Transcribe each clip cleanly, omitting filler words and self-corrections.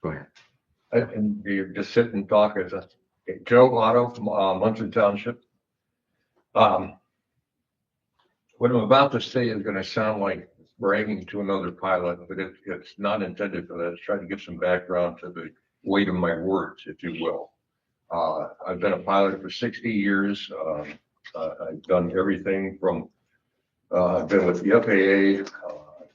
Go ahead. And you just sit and talk as a Joe Otto from Munson Township. What I'm about to say is going to sound like bragging to another pilot, but it's not intended for that. It's trying to give some background to the weight of my words, if you will. I've been a pilot for 60 years. I've done everything from, I've been with the FAA,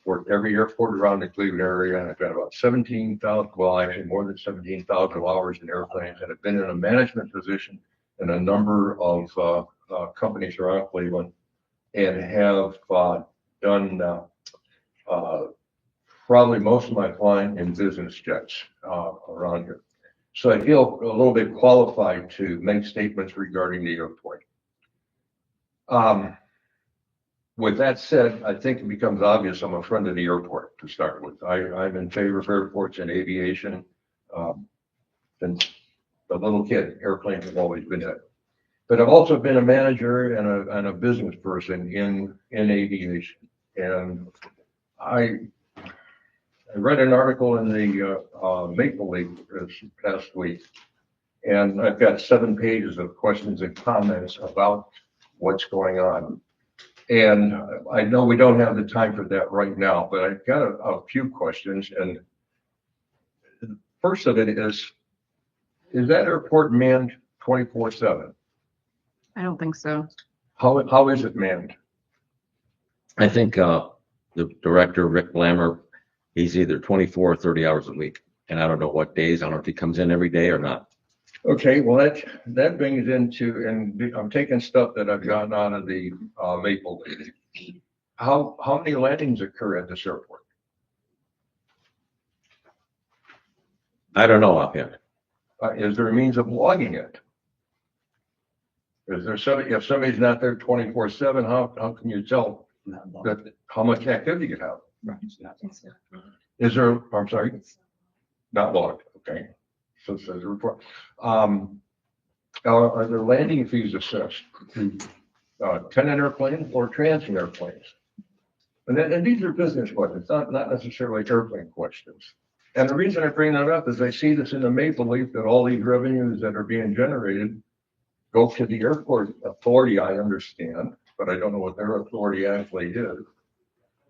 worked every airport around the Cleveland area, and I've got about 17,000, well, actually more than 17,000 hours in airplanes, and I've been in a management position in a number of companies around Cleveland, and have done probably most of my flying in business jets around here. So I feel a little bit qualified to make statements regarding the airport. With that said, I think it becomes obvious I'm a friend of the airport to start with. I'm in favor of airports and aviation. Since a little kid, airplanes have always been it. But I've also been a manager and a business person in aviation. And I read an article in the Maple Leaf this past week, and I've got 7 pages of questions and comments about what's going on. And I know we don't have the time for that right now, but I've got a few questions. And the first of it is that airport manned 24/7? I don't think so. How is it manned? I think the director, Rick Blammer, he's either 24 or 30 hours a week. And I don't know what days. I don't know if he comes in every day or not. Okay, well, that brings into, and I'm taking stuff that I've gotten out of the Maple Leaf. How many landings occur at this airport? I don't know offhand. Is there a means of logging it? Is there somebody, if somebody's not there 24/7, how can you tell that how much activity you have? Is there, I'm sorry, not logged, okay. So it says a report. Are there landing fees assessed to tenant airplanes or transient airplanes? And these are business questions, not necessarily airplane questions. And the reason I bring that up is I see this in the Maple Leaf that all these revenues that are being generated go to the airport authority, I understand, but I don't know what their authority actually is.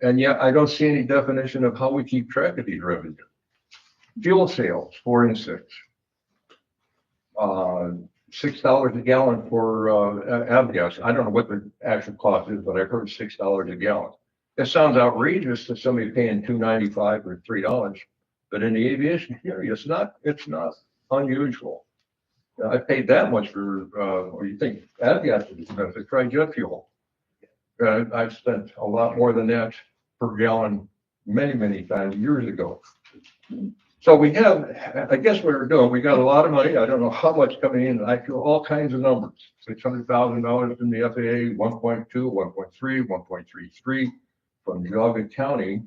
And yet I don't see any definition of how we keep track of these revenues. Fuel sales, 4 and 6. $6 a gallon for avgas. I don't know what the actual cost is, but I've heard $6 a gallon. It sounds outrageous to somebody paying $2.95 or $3, but in the aviation area, it's not unusual. I paid that much for what do you think? Avgas is expensive. Try jet fuel. I've spent a lot more than that per gallon many times years ago. So we have, I guess what we're doing, we got a lot of money. I don't know how much coming in. I feel all kinds of numbers. $600,000 from the FAA, 1.2, 1.3, 1.33 from Geauga County.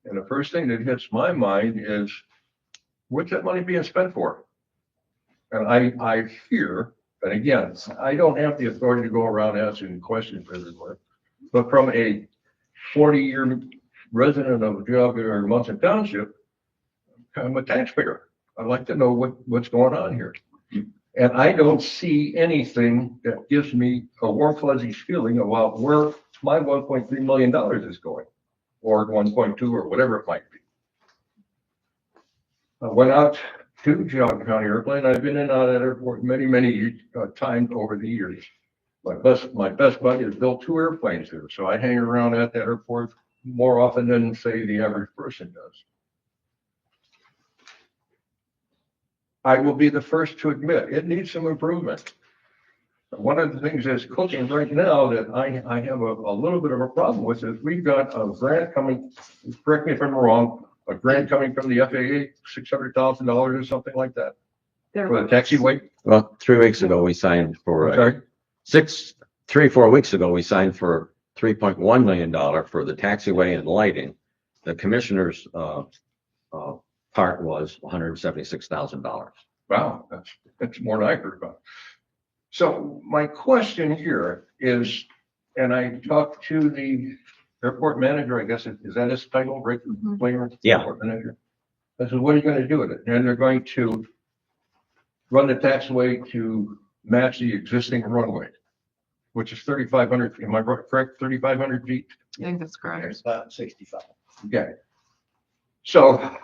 And the first thing that hits my mind is, what's that money being spent for? And I fear, and again, I don't have the authority to go around asking questions everywhere, but from a 40-year resident of Geauga or Munson Township, I'm a taxpayer. I'd like to know what's going on here. And I don't see anything that gives me a warm, fuzzy feeling about where my $1.3 million is going, or 1.2, or whatever it might be. I went out to Geauga County Airplane. I've been in and out of that airport many times over the years. My best buddy has built 2 airplanes there, so I hang around at that airport more often than, say, the average person does. I will be the first to admit it needs some improvement. One of the things that's cooking right now that I have a little bit of a problem with is we've got a grant coming, correct me if I'm wrong, a grant coming from the FAA, $600,000 or something like that for the taxiway. Well, 3 weeks ago, we signed for, 3 or 4 weeks ago, we signed for $3.1 million for the taxiway and lighting. The commissioner's part was $176,000. Wow, that's more than I heard about. So my question here is, and I talked to the airport manager, I guess, is that his title, Rick Blammer? Yeah. Airport manager. I said, what are you going to do with it? And they're going to run the taxiway to match the existing runway, which is 3,500. Am I correct? 3,500 feet? I think that's correct. It's about 65. Okay. So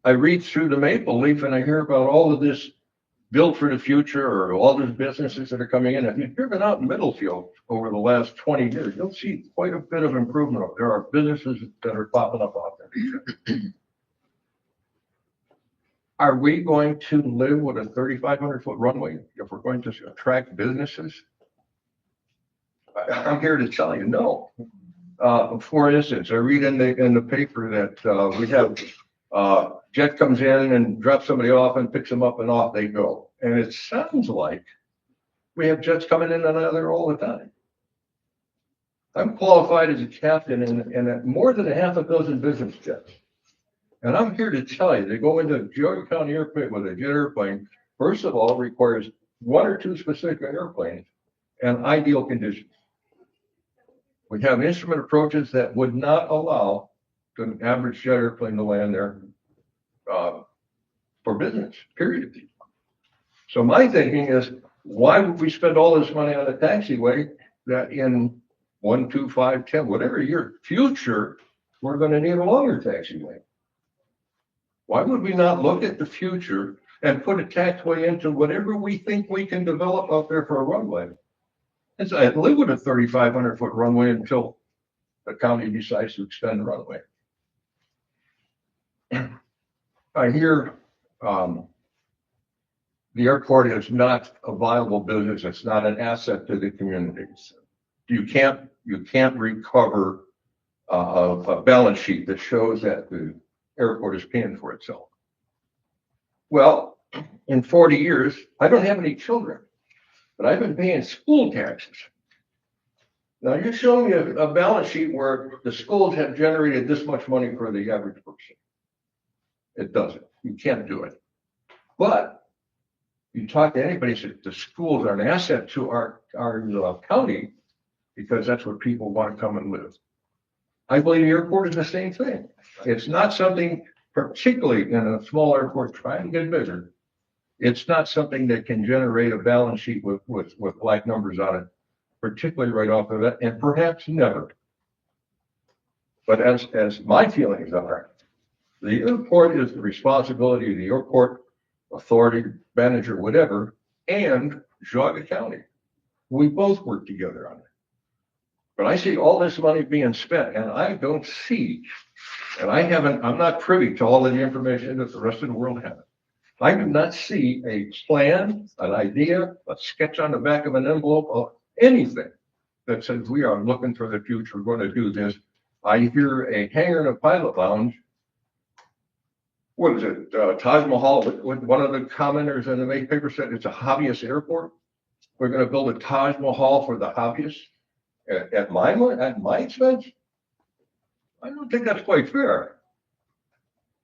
I read through the Maple Leaf and I hear about all of this built for the future or all these businesses that are coming in. If you've driven out in Middlefield over the last 20 years, you'll see quite a bit of improvement. There are businesses that are popping up out there. Are we going to live with a 3,500-foot runway if we're going to attract businesses? I'm here to tell you, no. For instance, I read in the paper that we have jet comes in and drops somebody off and picks them up and off they go. And it sounds like we have jets coming in and out of there all the time. I'm qualified as a captain in more than a half a dozen business jets. And I'm here to tell you, to go into Geauga County Airport with a jet airplane, first of all, requires one or two specific airplanes and ideal conditions. We have instrument approaches that would not allow an average jet airplane to land there for business, period. So my thinking is, why would we spend all this money on a taxiway that in 1, 2, 5, 10, whatever year future, we're going to need a longer taxiway? Why would we not look at the future and put a taxiway into whatever we think we can develop out there for a runway? And so I'd live with a 3,500-foot runway until the county decides to extend the runway. I hear the airport is not a viable business. It's not an asset to the communities. You can't recover a balance sheet that shows that the airport is paying for itself. Well, in 40 years, I don't have any children, but I've been paying school taxes. Now you're showing me a balance sheet where the schools have generated this much money for the average person. It doesn't. You can't do it. But you talk to anybody, the schools are an asset to our county because that's where people want to come and live. I believe the airport is the same thing. It's not something, particularly in a small airport trying to get bigger, it's not something that can generate a balance sheet with black numbers on it, particularly right off of that, and perhaps never. But as my feelings are, the airport is the responsibility of the airport authority, manager, whatever, and Geauga County. We both work together on it. But I see all this money being spent, and I don't see, and I'm not privy to all of the information that the rest of the world has. I do not see a plan, an idea, a sketch on the back of an envelope, or anything that says we are looking for the future, we're going to do this. I hear a hangar and a pilot lounge. What is it? Taj Mahal, with one of the commenters in the paper said it's a hobbyist airport. We're going to build a Taj Mahal for the hobbyists at my expense. I don't think that's quite fair.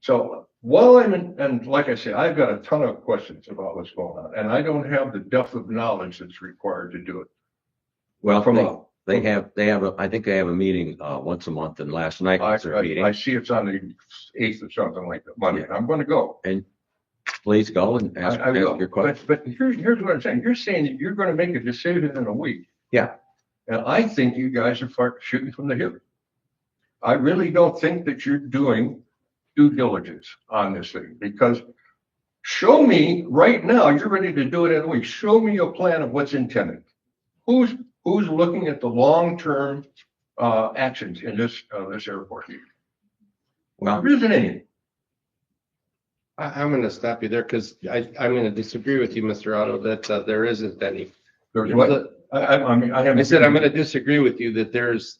So while and like I say, I've got a ton of questions about what's going on, and I don't have the depth of knowledge that's required to do it. Well, they have I think they have a meeting once a month, and last night was their meeting. I see it's on the 8th or something like that Monday. I'm going to go. And please go and ask your question. But here's what I'm saying. You're saying that you're going to make a decision in a week. Yeah. And I think you guys are shooting from the hip. I really don't think that you're doing due diligence on this thing, because show me right now, you're ready to do it in a week. Show me a plan of what's intended. Who's looking at the long-term actions in this airport? Well, there isn't any. I'm going to stop you there because I'm going to disagree with you, Mr. Otto, that there isn't any. There's what? I said I'm going to disagree with you that there's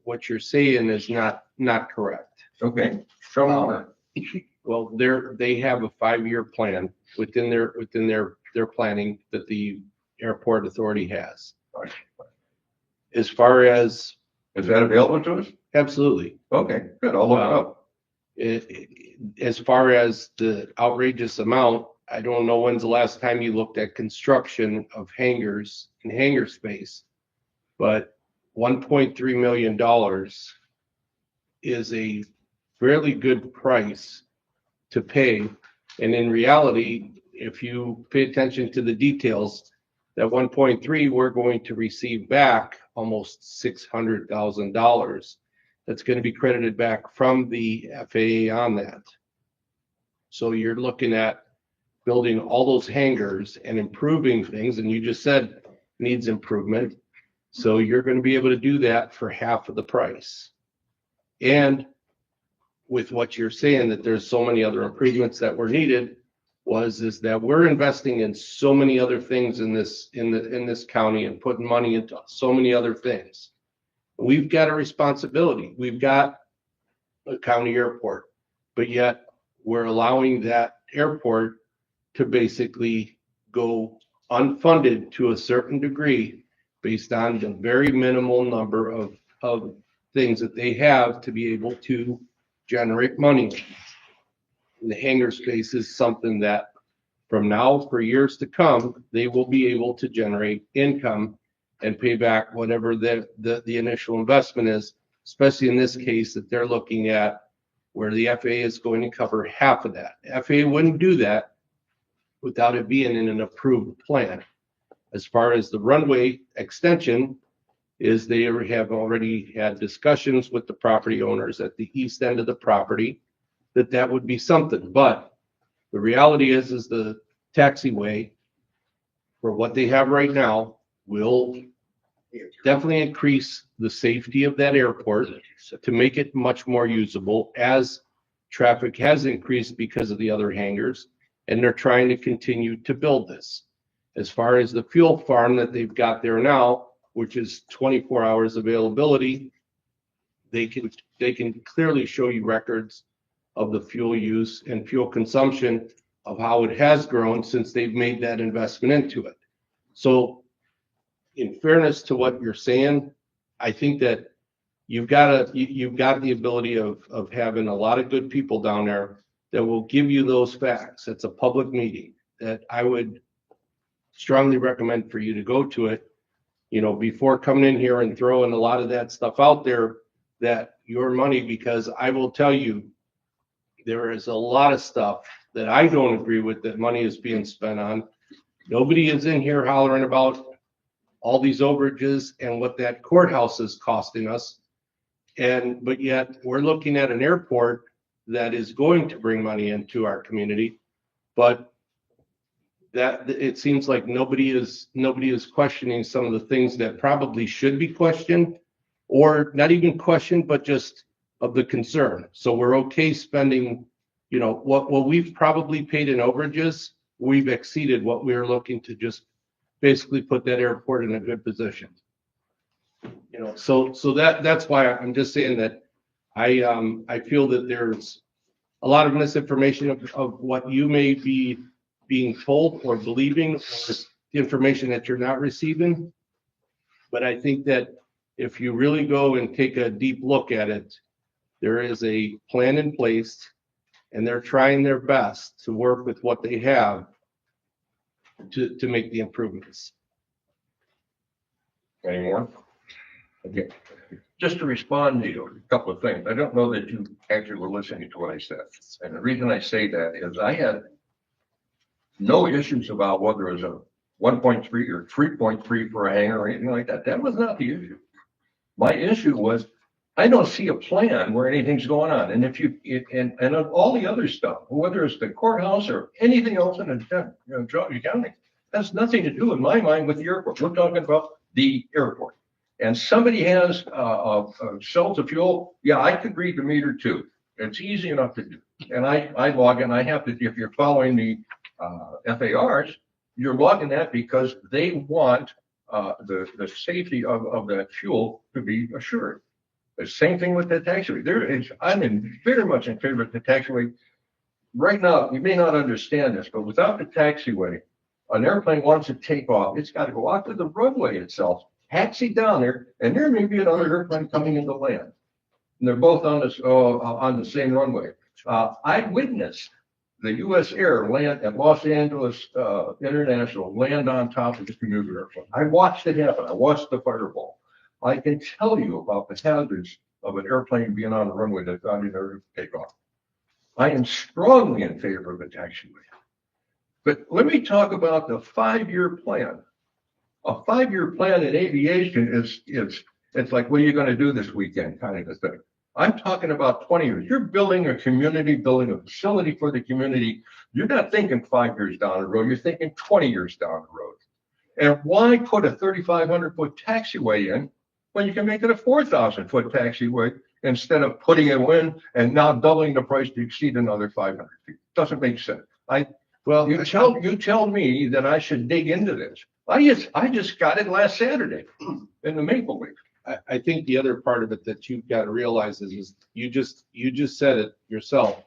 what you're saying is not correct. Okay. Show me. Well, they have a 5-year plan within their planning that the airport authority has. As far as Is that available to us? absolutely. Okay, good. I'll look it up. As far as the outrageous amount, I don't know when's the last time you looked at construction of hangars and hangar space, but $1.3 million is a fairly good price to pay. And in reality, if you pay attention to the details, that 1.3, we're going to receive back almost $600,000. That's going to be credited back from the FAA on that. So you're looking at building all those hangars and improving things, and you just said needs improvement. So you're going to be able to do that for half of the price. And with what you're saying, that there's so many other improvements that were needed, is that we're investing in so many other things in this county and putting money into so many other things. We've got a responsibility. We've got a county airport, but yet we're allowing that airport to basically go unfunded to a certain degree based on the very minimal number of things that they have to be able to generate money. The hangar space is something that from now for years to come, they will be able to generate income and pay back whatever the initial investment is, especially in this case that they're looking at where the FAA is going to cover half of that. FAA wouldn't do that without it being in an approved plan. As far as the runway extension is, they have already had discussions with the property owners at the east end of the property that would be something. But the reality is the taxiway for what they have right now will definitely increase the safety of that airport to make it much more usable as traffic has increased because of the other hangars, and they're trying to continue to build this. As far as the fuel farm that they've got there now, which is 24 hours availability, they can clearly show you records of the fuel use and fuel consumption of how it has grown since they've made that investment into it. So in fairness to what you're saying, I think that you've got the ability of having a lot of good people down there that will give you those facts. It's a public meeting that I would strongly recommend for you to go to it, before coming in here and throwing a lot of that stuff out there, that your money, because I will tell you, there is a lot of stuff that I don't agree with that money is being spent on. Nobody is in here hollering about all these overages and what that courthouse is costing us. But yet we're looking at an airport that is going to bring money into our community, but that it seems like nobody is questioning some of the things that probably should be questioned, or not even questioned, but just of the concern. So we're okay spending, what we've probably paid in overages, we've exceeded what we were looking to just basically put that airport in a good position. So that's why I'm just saying that I feel that there's a lot of misinformation of what you may be being told or believing, or the information that you're not receiving. But I think that if you really go and take a deep look at it, there is a plan in place, and they're trying their best to work with what they have to make the improvements. Any more? Okay. Just to respond to you, a couple of things. I don't know that you actually were listening to what I said. And the reason I say that is I had no issues about whether it was a 1.3 or 3.3 for a hangar or anything like that. That was not the issue. My issue was I don't see a plan where anything's going on. And and of all the other stuff, whether it's the courthouse or anything else in Geauga County, that's nothing to do in my mind with the airport. We're talking about the airport. And somebody has cells of fuel. Yeah, I could read the meter too. It's easy enough to do. And I log in. I have to, if you're following the FARs, you're logging that because they want the safety of that fuel to be assured. The same thing with the taxiway. I'm very much in favor of the taxiway. Right now, you may not understand this, but without the taxiway, an airplane wants to take off. It's got to go out to the runway itself, taxi down there, and there may be another airplane coming into land. And they're both on the same runway. I witnessed the U.S. Air land at Los Angeles International land on top of the commuter airplane. I watched it happen. I watched the fireball. I can tell you about the hazards of an airplane being on the runway that's not even ready to take off. I am strongly in favor of a taxiway. But let me talk about the 5-year plan. A 5-year plan in aviation is it's like, what are you going to do this weekend kind of a thing. I'm talking about 20 years. You're building a community, building a facility for the community. You're not thinking 5 years down the road. You're thinking 20 years down the road. And why put a 3,500 foot taxiway in when you can make it a 4,000 foot taxiway instead of putting it in and now doubling the price to exceed another 500 feet? Doesn't make sense. Well, You tell me that I should dig into this. I just got it last Saturday in the Maple Leaf. I think the other part of it that you've got to realize is you just said it yourself.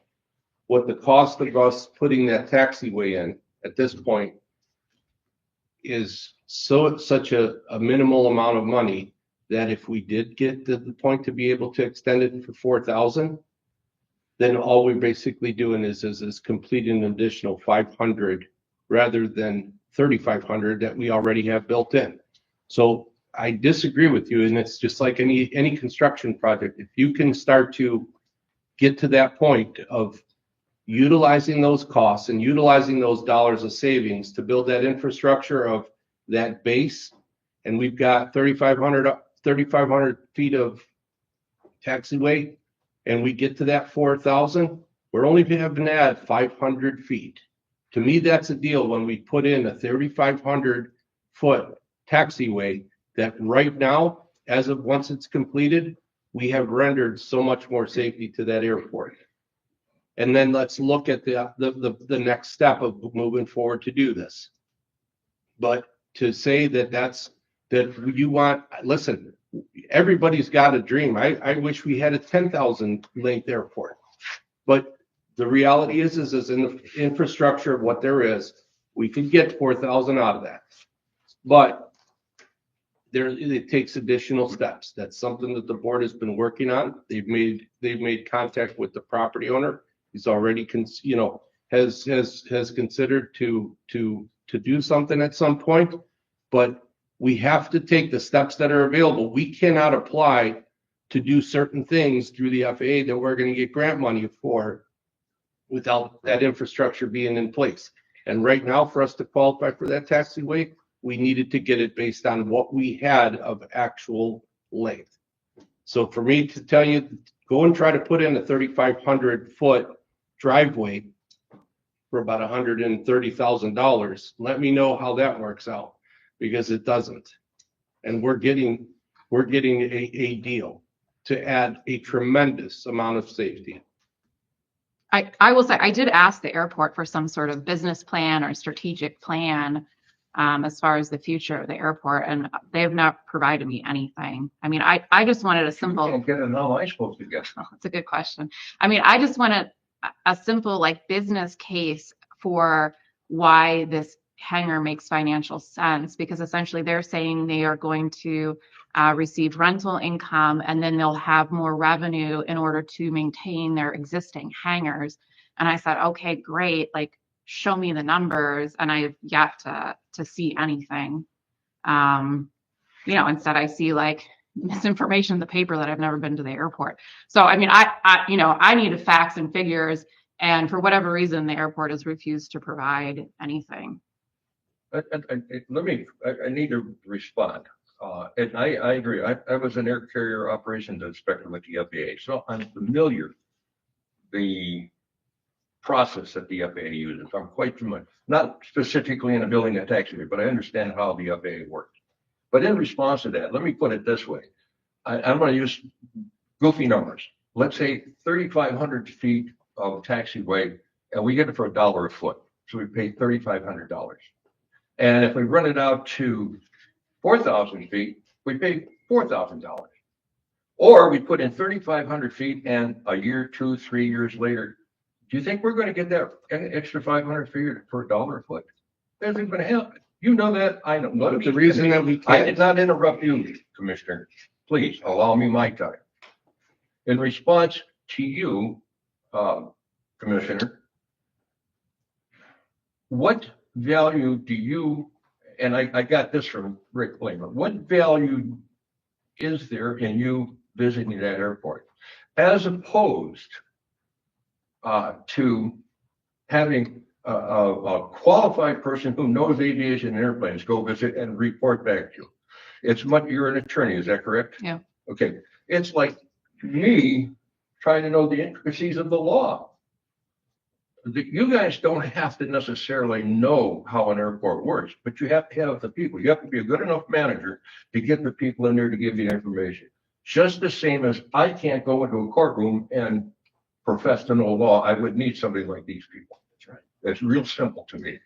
What the cost of us putting that taxiway in at this point is such a minimal amount of money that if we did get to the point to be able to extend it for 4,000, then all we're basically doing is completing an additional 500 rather than 3,500 that we already have built in. So I disagree with you, and it's just like any construction project. If you can start to get to that point of utilizing those costs and utilizing those dollars of savings to build that infrastructure of that base, and we've got 3,500 feet of taxiway, and we get to that 4,000, we're only having to add 500 feet. To me, that's a deal when we put in a 3,500 foot taxiway that right now, as of once it's completed, we have rendered so much more safety to that airport. And then let's look at the next step of moving forward to do this. But to say that you want, listen, everybody's got a dream. I wish we had a 10,000 length airport, but the reality is in the infrastructure of what there is, we could get 4,000 out of that. But it takes additional steps. That's something that the board has been working on. They've made contact with the property owner. He's already has considered to do something at some point, but we have to take the steps that are available. We cannot apply to do certain things through the FAA that we're going to get grant money for without that infrastructure being in place. And right now, for us to qualify for that taxiway, we needed to get it based on what we had of actual length. So for me to tell you, go and try to put in a 3,500 foot driveway for about $130,000. Let me know how that works out, because it doesn't. And we're getting a deal to add a tremendous amount of safety. I will say, I did ask the airport for some sort of business plan or strategic plan as far as the future of the airport, and they have not provided me anything. I mean, I just wanted a simple. You can't get it, how am I supposed to get? Oh, that's a good question. I mean, I just wanted a simple like business case for why this hangar makes financial sense, because essentially they're saying they are going to receive rental income, and then they'll have more revenue in order to maintain their existing hangars. And I said, okay, great. Like, show me the numbers. And I have yet to see anything. Instead I see like misinformation in the paper that I've never been to the airport. So, I mean, I needed facts and figures, and for whatever reason, the airport has refused to provide anything. I need to respond. And I agree. I was an air carrier operations inspector with the FAA, so I'm familiar the process that the FAA uses. I'm quite familiar, not specifically in a building a taxiway, but I understand how the FAA works. But in response to that, let me put it this way. I'm going to use goofy numbers. Let's say 3,500 feet of taxiway, and we get it for $1 a foot. So we pay $3,500. And if we run it out to 4,000 feet, we pay $4,000. Or we put in 3,500 feet, and a year, 2, 3 years later, do you think we're going to get that extra 500 feet for $1 a foot? That isn't going to happen. You know that. I know. But the reason that we I can't, did not interrupt you, Commissioner. Please allow me my time. In response to you, Commissioner, what value do you, and I got this from Rick Blamer, what value is there in you visiting that airport as opposed to having a qualified person who knows aviation and airplanes go visit and report back to you. It's much, you're an attorney, is that correct? Yeah. Okay, it's like me trying to know the intricacies of the law. You guys don't have to necessarily know how an airport works, but you have to have the people. You have to be a good enough manager to get the people in there to give you information. Just the same as I can't go into a courtroom and profess to know law. I would need somebody like these people. That's right. It's real simple to me.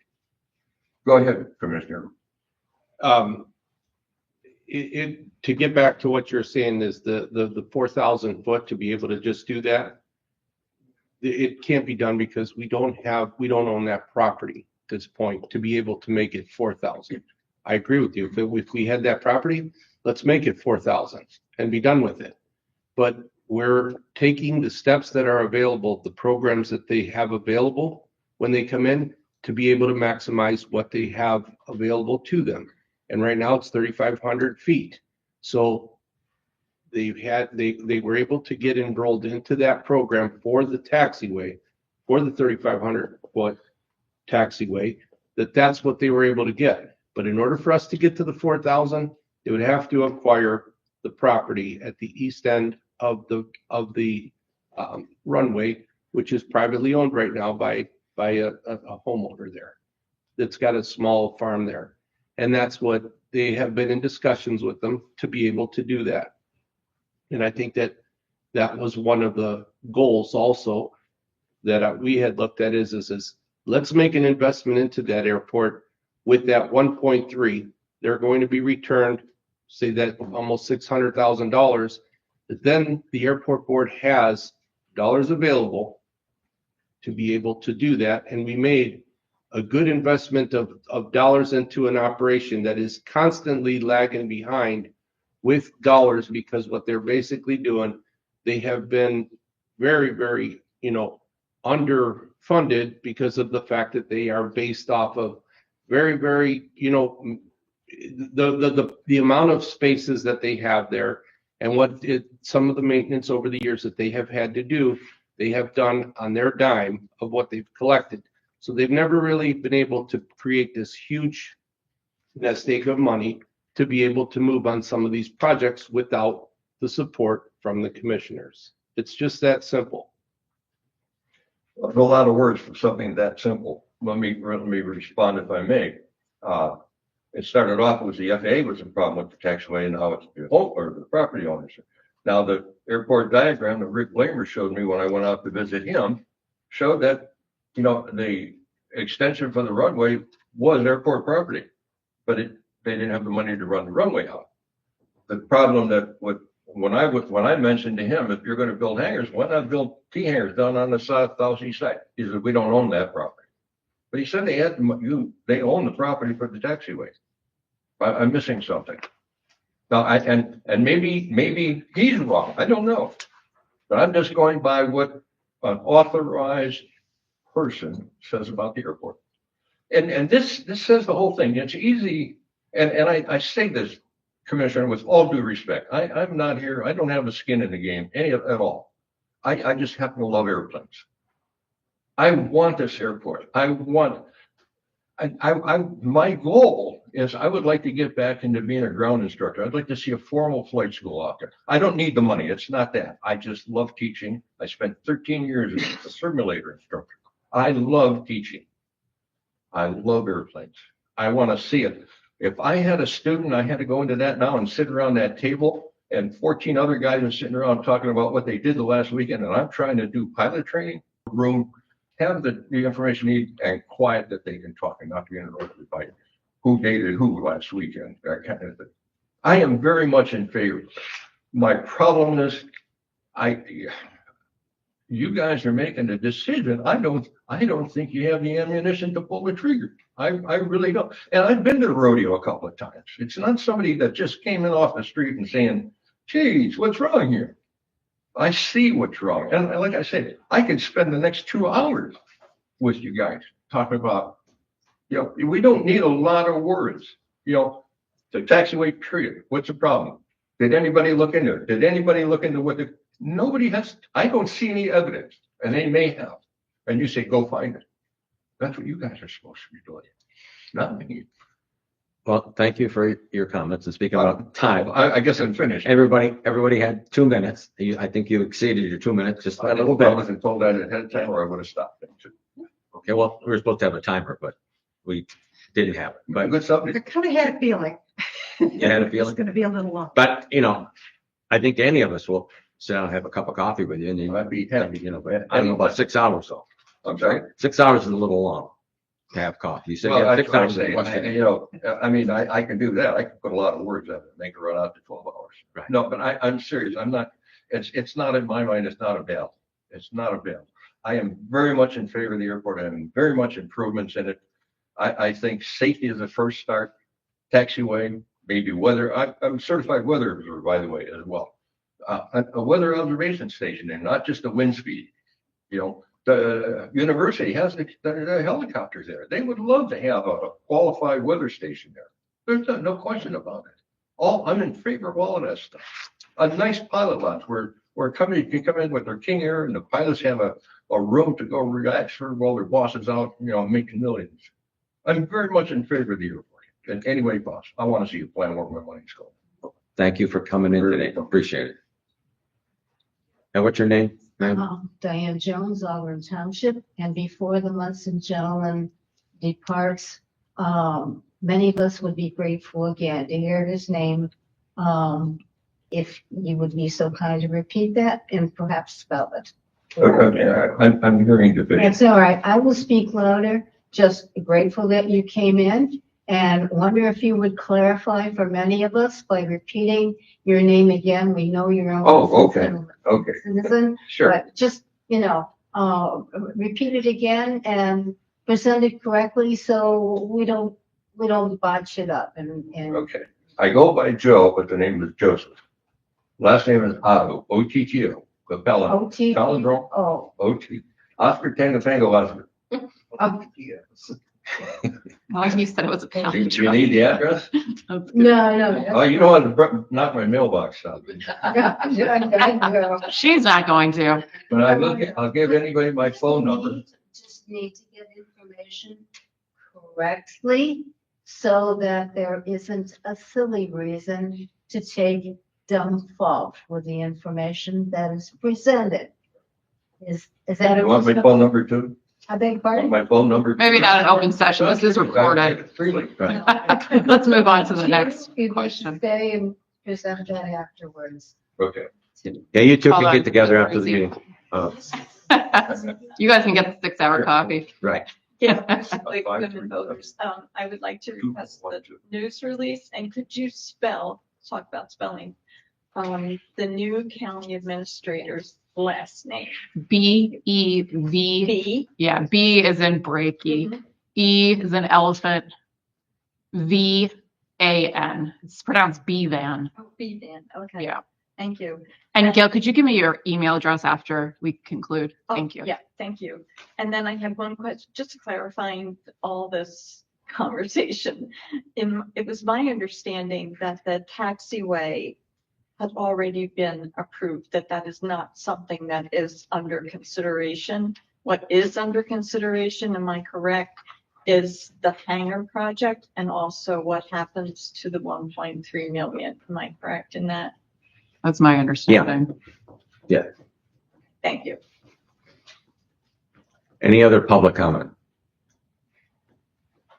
Go ahead, Commissioner. To get back to what you're saying is the 4,000 foot to be able to just do that. It can't be done because we don't own that property at this point to be able to make it 4,000. I agree with you. If we had that property, let's make it 4,000 and be done with it. But we're taking the steps that are available, the programs that they have available when they come in to be able to maximize what they have available to them. And right now it's 3,500 feet. So they were able to get enrolled into that program for the taxiway, for the 3,500 foot taxiway, that's what they were able to get. But in order for us to get to the 4,000, they would have to acquire the property at the east end of the runway, which is privately owned right now by a homeowner there that's got a small farm there. And that's what they have been in discussions with them to be able to do that. And I think that was one of the goals also that we had looked at is let's make an investment into that airport with that 1.3. They're going to be returned, say that almost $600,000. But then the airport board has dollars available to be able to do that. And we made a good investment of dollars into an operation that is constantly lagging behind with dollars, because what they're basically doing, they have been very, very, underfunded because of the fact that they are based off of very, very, the amount of spaces that they have there and some of the maintenance over the years that they have had to do, they have done on their dime of what they've collected. So they've never really been able to create this huge nest egg of money to be able to move on some of these projects without the support from the commissioners. It's just that simple. A lot of words for something that simple. Let me respond if I may. It started off with the FAA was a problem with the taxiway, and now it's the property owners. Now the airport diagram that Rick Blamer showed me when I went out to visit him showed that the extension for the runway was airport property, but they didn't have the money to run the runway out. The problem when I mentioned to him, if you're going to build hangars, why not build T hangars down on the southeast side? He said, we don't own that property. But he said they own the property for the taxiway. I'm missing something. Now, and maybe he's wrong. I don't know. But I'm just going by what an authorized person says about the airport. And this says the whole thing. It's easy. And I say this, Commissioner, with all due respect. I'm not here. I don't have a skin in the game at all. I just happen to love airplanes. I want this airport. My goal is I would like to get back into being a ground instructor. I'd like to see a formal flight school out there. I don't need the money. It's not that. I just love teaching. I spent 13 years as a simulator instructor. I love teaching. I love airplanes. I want to see it. If I had a student, I had to go into that now and sit around that table, and 14 other guys are sitting around talking about what they did the last weekend, and I'm trying to do pilot training, room, have the information need and quiet that they can talk and not be interrupted by who dated who last weekend, that kind of thing. I am very much in favor. My problem is you guys are making a decision. I don't think you have the ammunition to pull the trigger. I really don't. And I've been to the rodeo a couple of times. It's not somebody that just came in off the street and saying, geez, what's wrong here? I see what's wrong. And like I said, I could spend the next 2 hours with you guys talking about, we don't need a lot of words. The taxiway period. What's the problem? Did anybody look into it? Did anybody look into nobody has, I don't see any evidence. and they may have, and you say, go find it. That's what you guys are supposed to be doing, not me. Well, thank you for your comments and speaking about time. I guess I'm finished. Everybody had 2 minutes. I think you exceeded your 2 minutes just a little I bit. wasn't told that ahead of time, or I would have stopped. Okay, well, we were supposed to have a timer, but we didn't have it. But But good subject. I kind of had a feeling. you had a It's feeling. going to be a little long. But, I think any of us will sit down and have a cup of coffee with you and then, I'd be happy. but I don't know, about 6 hours though. I'm sorry. 6 hours is a little long to have coffee. You said you Well, had that's 6 what I'm hours. in saying. Washington. I can do that. I can put a lot of words on it, and make it run out to 12 hours. Right. No, but I'm serious. I'm not, it's not in my mind, it's not a battle. It's not a battle. I am very much in favor of the airport. I'm very much improvements in it. I think safety is the first start. Taxiway, maybe weather. I'm certified weather observer, by the way, as well. A weather observation station and not just the wind speed. The university has the helicopters there. They would love to have a qualified weather station there. There's no question about it. I'm in favor of all of that stuff. A nice pilot lounge where companies can come in with their King Air and the pilots have a room to go relax while their boss is out, making millions. I'm very much in favor of the airport. And anyway, boss, I want to see a plan where my money's going. Thank you for coming in today. Appreciate it. And what's your name, ma'am? Diane Jones, Auburn Township, and before the Munson gentleman departs, many of us would be grateful again to hear his name. If you would be so kind to repeat that and perhaps spell it. I'm hearing division. It's all right. I will speak louder. Just grateful that you came in and wonder if you would clarify for many of us by repeating your name again. We know you're a Oh, okay. Okay, citizen, sure. but just, repeat it again and present it correctly so we don't botch it up and Okay. I go by Joe, but the name is Joseph. Last name is Otto, O-T-T-O, Capella, OT. Palindrome, Oh, O-T, Oscar Tango Oscar. Well, you said it was a Do you palindrome. need the address? no. Oh, you know how to knock my mailbox out. She's not going to. But I'll give anybody my phone number. Just need to get information correctly so that there isn't a silly reason to take dumb fault with the information that is presented. Is that? You want my phone number too? I beg Want pardon? my phone number? Maybe not an open session. This is recorded. Freely. Let's move on to the next You can question. Stay and present that afterwards. Okay. Yeah, you two Hold can on. get together after the meeting. You guys can get the 6-hour coffee. Right. Yeah, Like women voters. I would like to request the news release, and could you talk about spelling, the new county administrator's last name? B-E-V. B. Yeah, B is in breaky. Mhm. E is an elephant. V-A-N. It's pronounced B-van. Oh, B then, okay. Yeah. Thank you. And Gail, could you give me your email address after we conclude? Oh, Thank you. Yeah, thank you. And then I have one question, just clarifying all this conversation. It was my understanding that the taxiway had already been approved, that is not something that is under consideration. What is under consideration, am I correct, is the hangar project and also what happens to the 1.3 million. Am I correct in that? That's my understanding. Thank you. Any other public comment?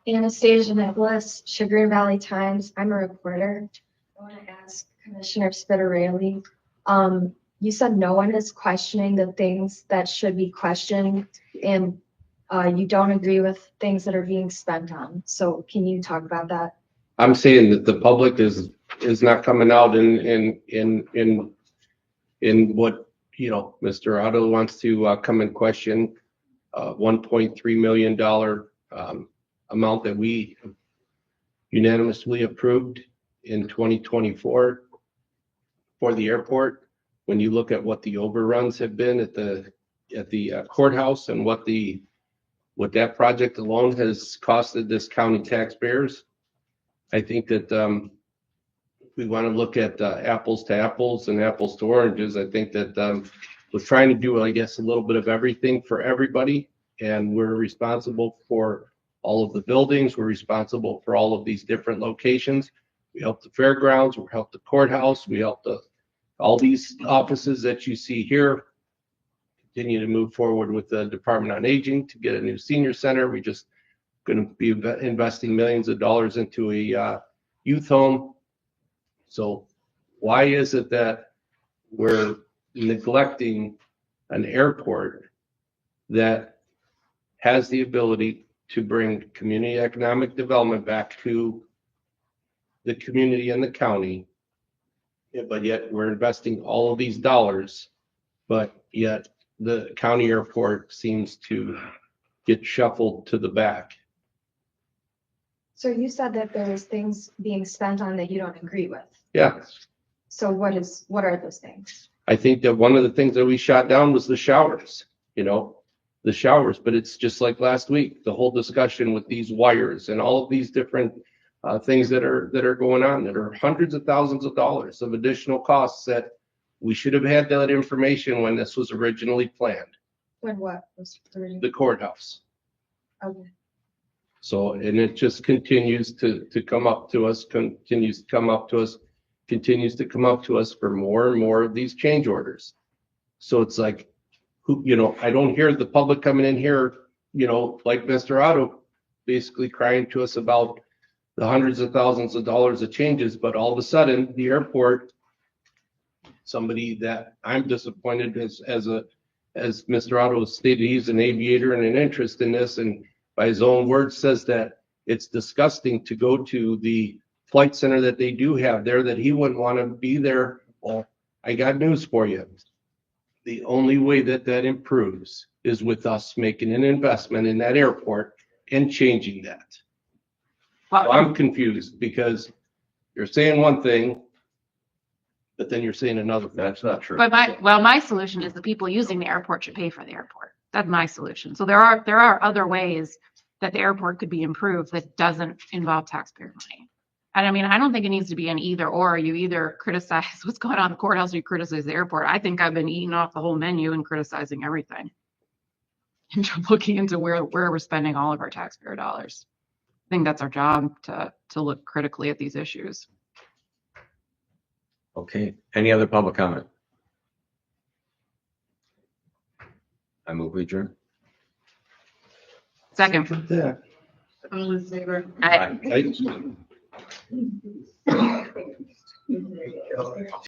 Anastasia Nicholas, Sugar Valley Times. I'm a reporter. I want to ask Commissioner Spitareelli. You said no one is questioning the things that should be questioned, and you don't agree with things that are being spent on. So can you talk about that? I'm saying that the public is not coming out in what, Mr. Otto wants to come and question, $1.3 million amount that we unanimously approved in 2024 for the airport. When you look at what the overruns have been at the courthouse and what that project alone has costed this county taxpayers, I think that we want to look at apples to apples and apples to oranges. I think that was trying to do, I guess, a little bit of everything for everybody. And we're responsible for all of the buildings. We're responsible for all of these different locations. We help the fairgrounds, we help the courthouse, we help all these offices that you see here. Continue to move forward with the Department on Aging to get a new senior center. We just going to be investing millions of dollars into a youth home. So why is it that we're neglecting an airport that has the ability to bring community economic development back to the community and the county, but yet we're investing all of these dollars, but yet the county airport seems to get shuffled to the back. So you said that there was things being spent on that you don't agree with. Yeah, So what are those things? I think that one of the things that we shot down was the showers, the showers, but it's just like last week, the whole discussion with these wires and all of these different things that are going on that are hundreds of thousands of dollars of additional costs that we should have had that information when this was originally planned, When what was the courthouse. okay. So, and it just continues to come up to us, continues to come up to us for more and more of these change orders. So it's like, I don't hear the public coming in here, like Mr. Otto, basically crying to us about the hundreds of thousands of dollars of changes, but all of a sudden, the airport, somebody that I'm disappointed as Mr. Otto stated, he's an aviator and an interest in this, and by his own words says that it's disgusting to go to the flight center that they do have there, that he wouldn't want to be there. Well, I got news for you. The only way that improves is with us making an investment in that airport and changing that. Well, So I'm confused because you're saying one thing, but then you're saying another thing. That's not true. but my solution is the people using the airport should pay for the airport. That's my solution. So there are other ways that the airport could be improved that doesn't involve taxpayer money. And I mean, I don't think it needs to be an either or. You either criticize what's going on in the courthouse or you criticize the airport. I think I've been eating off the whole menu and criticizing everything. And looking into where we're spending all of our taxpayer dollars. I think that's our job to look critically at these issues. Okay, any other public comment? I move we adjourn. Second. Yeah. All in favor? Aye. I-